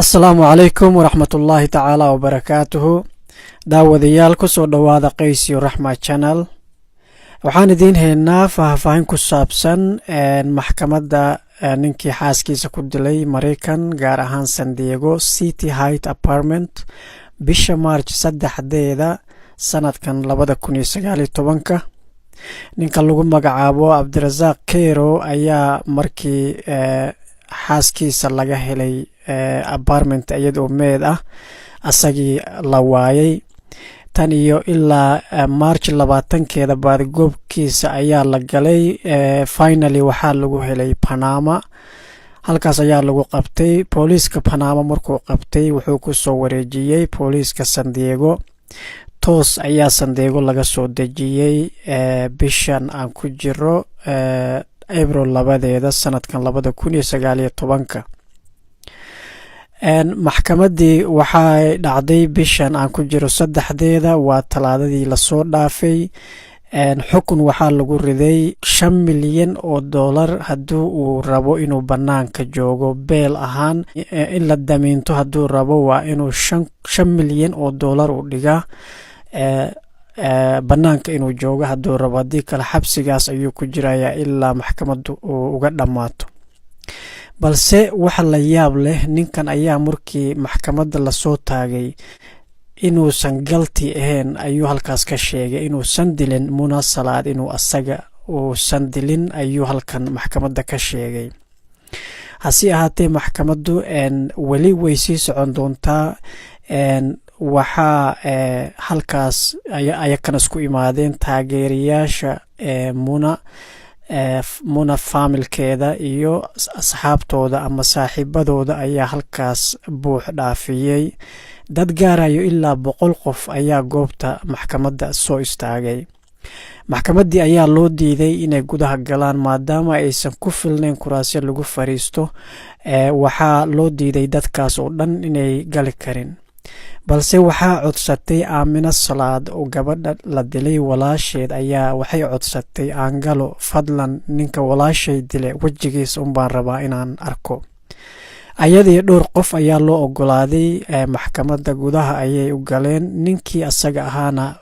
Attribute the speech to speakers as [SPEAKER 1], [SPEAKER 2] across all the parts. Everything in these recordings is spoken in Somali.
[SPEAKER 1] asalaamu calaykum waraxmatullaahi tacaala wabarakaatuhu. daawadayaal kusoo dhowaada qaysyo raxma channel. waxaan idiin haynaa faahfaahin ku saabsan maxkamadda ninkii xaaskiisa ku dilay maraykan gaar ahaan San Diego City Heights Apartment bisha March 3 sanadkan 2019. ninka lagu magacaabo Cabdirasaaq Keiro ayaa markii xaaskiisa laga helay apartment iyadoo meed ah asagii la waayay tan iyo ilaa March 20 baadgoobkiisa ayaa la galay. Finally waxaa lagu helay Panama, halkaas ayaa lagu qabtay. booliiska Panama markuu qabtay wuxuu ku soo wareejiyay booliiska San Diego. toos ayaa San Diego laga soo dejiyay bishan aan ku jiro April 2 sanadkan 2019. maxkamadii waxay dhacday bishan aan ku jiro 3 waa talaadadii la soo dhaafay. xukun waxaa lagu riday $5 milyan hadduu uu rabo inuu banaanka joogo beel ahaan. in la damiinto hadduu rabo waa inuu $5 milyan u dhigaa banaanka inuu joogo hadduu rabo, haddii kale xabsigaas ayuu ku jirayaa ilaa maxkamaddu uu uga dhammaato. balse waxa la yaab leh, ninkan ayaa markii maxkamadda lasoo taagay inuusan galti ahayn ayuu halkaas ka sheegay, inuusan dilin Muna Salaad, inuu asaga uusan dilin ayuu halkan maxkamadda ka sheegay. hase ahaatee maxkamaddu weli way sii socon doontaa. waxaa halkaas ayakan isku imaadeen taageerayaasha Muna faamilkeeda iyo asxaabtooda ama saaxiibadooda ayaa halkaas buux dhaafiyey. dad gaarayo ilaa 100 qof ayaa goobta maxkamadda soo istaagay. maxkamaddii ayaa loo diiday inay gudaha galaan maadaama aysan ku filnayn kuraasyo lagu fariisto. waxaa loo diiday dadkaas oo dhan inay gali karin, balse waxaa codsatay Aamina Salaad oo gabadha la dilay walaasheed ayaa waxay codsatay aangalo, fadlan ninka walaashay dilay wajigiisa baan rabaa inaan arko. ayadii dhowr qof ayaa loo ogolaaday. maxkamadda gudaha ayay u galeen. ninkii asaga ahaana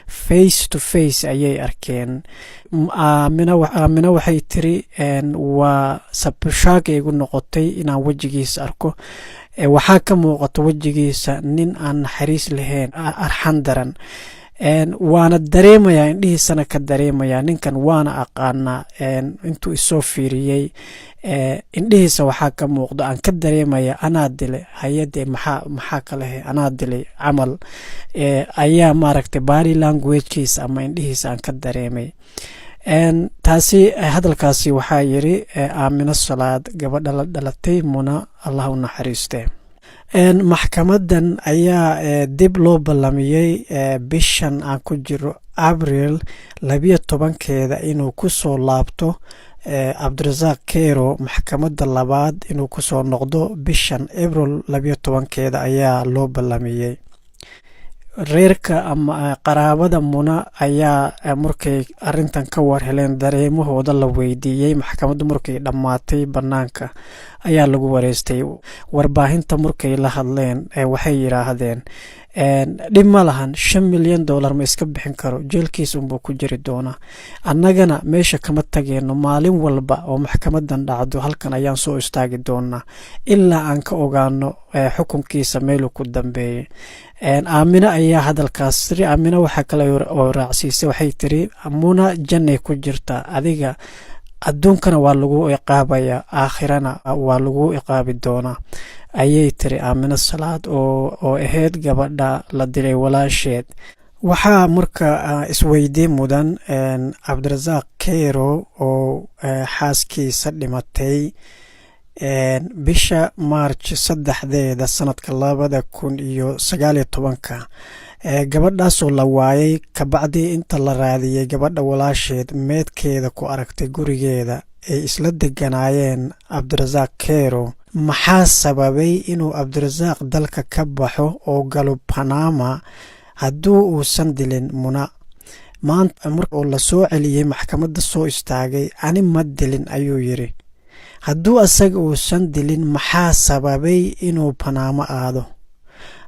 [SPEAKER 1] face to face ayay arkeen. Aamina waxay tiri waa sabshaag igu noqotay inaan wajigiisa arko. waxaa ka muuqato wajigiisa nin aan naxariis lahayn, arxan daran. waana dareemayaa, indhihiisana ka dareemayaa. ninkan waana aqaanaa. intuu isoo fiiriyey indhihiisa waxaa ka muuqdo aan ka dareemaya anaa dilay, hayade maxaa kalehe anaa dilay camal ayaa maaragtay body languagekiisa ama indhihiisa aan ka dareemay. taasi hadalkaasi waxaa yiri Aamina Salaad, gabadha la dhalatay Muna, Allah u naxariiste. maxkamadan ayaa dib loo ballamiyey bishan aan ku jiro April 12 inuu ku soo laabto Cabdirasaaq Keiro maxkamadda labaad inuu ku soo noqdo bishan April 12 ayaa loo ballamiyey. reerka ama qaraabada Muna ayaa markay arintan ka war heleen dareemahooda la weydiiyey. maxkamaddu markay dhammaatay banaanka ayaa lagu wareystay. warbaahinta markay la hadleen waxay yiraahdeen dhib ma lahan, $5 milyan ma iska bixin karo, jeelkiisa unbuu ku jiri doonaa. annagana meesha kama tageyno, maalin walba oo maxkamadan dhacdo halkan ayaan soo istaagi doonaa ilaa aan ka ogaano xukunkiisa meeluu ku dambeeyay. Aamina ayaa hadalkaas tiri. Aamina waxaa kale oo raacsiisay, waxay tiri Muna jannay ku jirtaa, adiga adduunkana waa lagu iqaabaya, aakhirana waa lagu iqaabi doonaa ayay tiri Aamina Salaad oo ahayd gabadha la dilay walaasheed. waxaa marka isweydiin mudan Cabdirasaaq Keiro oo xaaskiisa dhimatay bisha March 3 sanadka 2019. gabadhaasoo la waayay kabacdii inta la raadiyey gabadha walaasheed meedkeeda ku aragtay gurigeeda ay isla deganaayeen Cabdirasaaq Keiro. maxaa sababay inuu Cabdirasaaq dalka ka baxo oo galo Panama hadduu uusan dilin Muna? maanta markuu la soo celiyey maxkamadda soo istaagay ani ma dilin ayuu yiri. hadduu asaga uusan dilin maxaa sababay inuu Panama aado?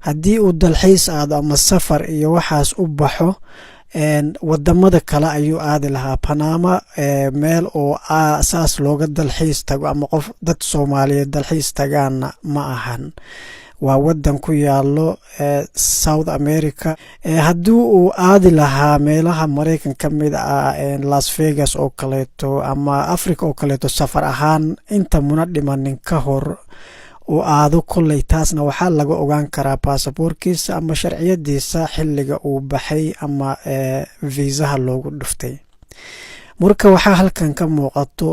[SPEAKER 1] haddii uu dalxiis aado ama safar iyo waxaas u baxo wadamada kale ayuu aadi lahaa. Panama meel oo asaas looga dalxiis tago ama qof dad Soomaaliyeed dalxiis tagaana ma ahan. waa wadan ku yaalo South America. haddii uu aadi lahaa meelaha Mareykanka kamid ah Las Vegas oo kaleeto ama Africa oo kaleeto safar ahaan inta muna dhimanin ka hor uu aado, kolley taasna waxaa laga ogaan karaa baasaboorkiisa ama sharciyadiisa xilliga uu baxay ama viisaha loogu dhuftay. marka waxaa halkan ka muuqato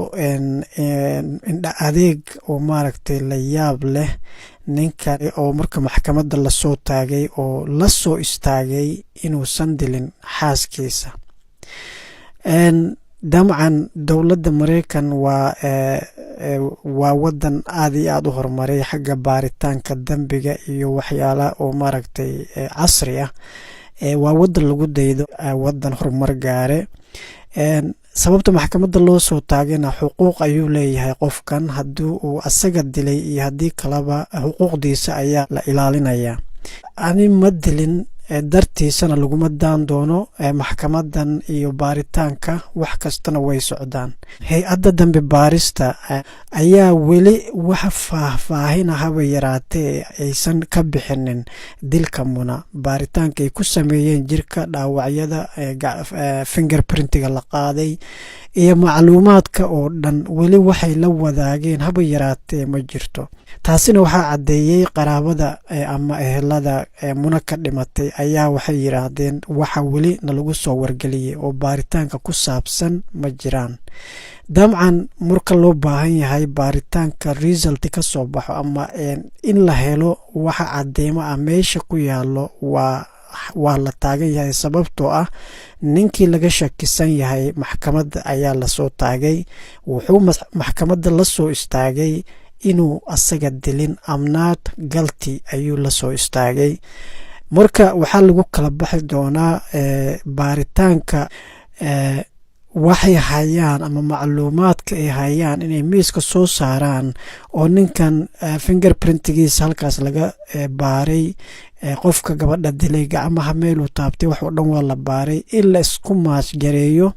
[SPEAKER 1] indha adeeg oo maaragtay la yaab leh ninkan oo marka maxkamadda la soo taagay oo la soo istaagay inuusan dilin xaaskiisa. dabcan dowladda Mareykan waa wadan aad iyo aad u horumaray xagga baaritaanka dambiga iyo waxyaalaha oo maaragtay casri ah. waa wadan lagu daydo, wadan horumar gaare. sababta maxkamadda loo soo taagayna xuquuq ayuu leeyahay qofkan, haddii uu asaga dilay iyo haddii kaleba xuquuqdiisa ayaa la ilaalinaya. ani ma dilin dartiisana laguma daan doono. maxkamadan iyo baaritaanka wax kastana way socdaan. hay-adda dambe baarista ayaa weli wax faahfaahin haba yaraatee aysan ka bixinin dilka Muna. baaritaanka ay ku sameeyeen jirka, dhaawacyada, fingerprintiga la qaaday iyo macluumaadka oo dhan weli waxay la wadaageen haba yaraatee ma jirto. taasina waxaa caddeeyey qaraabada ama ehelada Muna ka dhimatay ayaa waxay yiraahdeen waxa weli nalagu soo wargeliyay oo baaritaanka ku saabsan ma jiraan. dabcan marka loo baahan yahay baaritaanka result ka soo baxo ama in la helo waxa cadeymo ah meesha ku yaalo waa la taagan yahay, sababtoo ah ninkii laga shakisan yahay maxkamadda ayaa la soo taagay. wuxuu maxkamadda la soo istaagay inuu asaga dilin, amnaad galti ayuu la soo istaagay. marka waxaa lagu kala baxi doonaa baaritaanka waxay hayaan ama macluumaadka ay hayaan inay miiska soo saaraan oo ninkan fingerprintigiisa halkaas laga baaray, qofka gabadha dilay gacmaha meeluu taabtay wax oo dhan waa la baaray in la isku maasgareeyo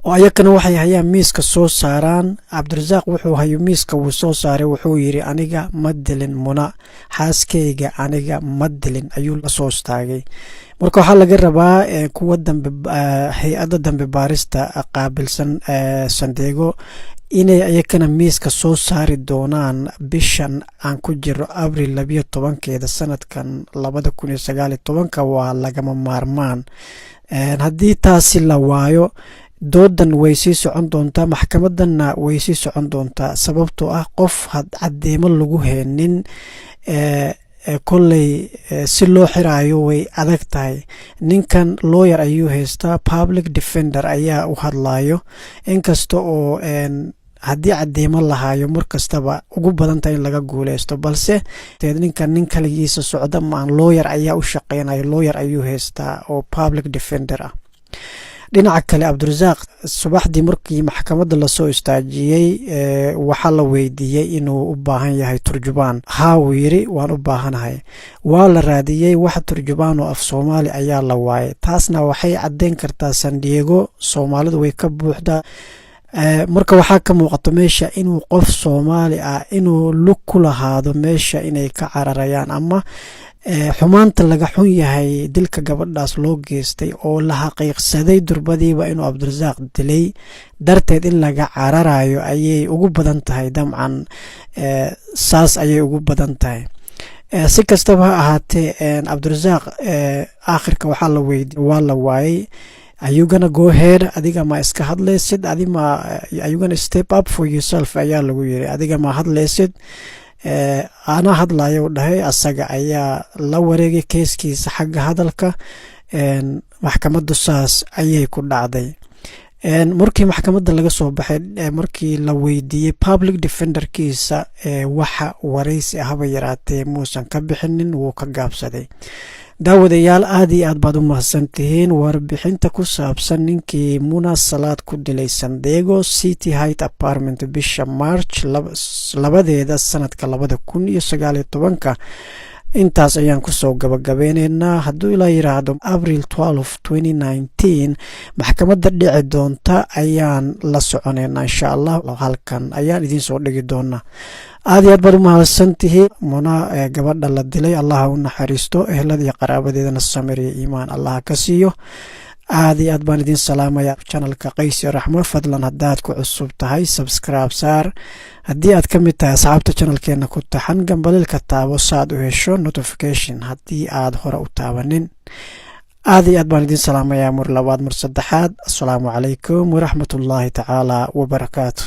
[SPEAKER 1] oo ayakana waxay hayaan miiska soo saaraan. Cabdirasaaq wuxuu hayo miiska wuu soo saaray, wuxuu yiri aniga ma dilin Muna, xaaskeyga aniga ma dilin ayuu la soo istaagay. marka waxaa laga rabaa kuwa dambe hay-adda dambe baarista qaabilsan San Diego inay ayakana miiska soo saari doonaan bishan aan ku jiro Abriil 12 sanadkan 2019. waa lagama maarmaan. haddii taasi la waayo doodan way sii socon doontaa, maxkamadanna way sii socon doontaa, sababtoo ah qof cadeymo lagu heenin kolley si loo xiraayo way adag tahay. ninkan lawyer ayuu haystaa, public defender ayaa u hadlayo, inkasta oo haddii cadeymo lahaayo markastaba ugu badan tahay in laga guuleysto, balse ninkan nin kaligiisa socda maan, lawyer ayaa u shaqeynayo, lawyer ayuu haystaa oo public defender ah. dhinaca kale Cabdirasaaq subaxdii markii maxkamadda la soo istaajiyay waxaa la weydiiyey inuu u baahan yahay turjubaan. haa wuu yiri waan u baahanahay. waa la raadiyey wax turjubaan oo af Soomaali ayaa la waayay. taasna waxay cadeyn kartaa San Diego Soomaalidu way ka buuxdaa. marka waxaa ka muuqato meesha inuu qof Soomaali ah inuu lug ku lahaado meesha inay ka cararayaan ama xumaanta laga xun yahay dilka gabadhaas loo geystay oo la xaqiiqsaday durbadiiba inuu Cabdirasaaq dilay darteed in laga cararayo ayay ugu badan tahay. dabcan saas ayay ugu badan tahay. si kastaba ha ahaatee Cabdirasaaq aakhirka waxaa la weydiiyey waa la waayay. Are you gonna go ahead? adiga ma iska hadlaysid? are you gonna step up for yourself? ayaa lagu yiri. adiga ma hadlaysid? ana hadlayo dhahay. asaga ayaa la wareegay keeskiisa xagga hadalka. maxkamaddu saas ayay ku dhacday. markii maxkamadda laga soo baxay, markii la weydiiyey public defenderkiisa waxa wareysi haba yaraatee muusan ka bixinin, wuu ka gaabsaday. daawadayaal aad iyo aad baad u mahadsantihiin warbixinta ku saabsan ninkii Muna Salaad ku dilay San Diego City Heights Apartment bisha March labadeeda sanadka 2019 intaas ayaan kusoo gabagabeyneynaa. hadduu ilaa yiraahdo April 12 2019 maxkamadda dhici doonta ayaan la soconeynaa insha Allah. halkan ayaan idiin soo dhigi doonaa. aad iyo aad baad u mahadsantihiin. Muna gabadha la dilay Allah u naxariisto, ehladii qaraabadeedana samir iyo iimaan Allah ka siiyo. aad iyo aad baan idin salaamaya channelka Qays iyo Raxmo. fadlan haddaad ku cusub tahay subscribe saar, haddii aad ka mid tahay asxaabta channelkeena ku taxan gambalilka taabo saad u hesho notification haddii aad hore u taabanin. aad iyo aad baan idin salaamaya mar labaad mar saddexaad. assalaamu calaykum waraxmatullaahi tacaala wabarakaatu.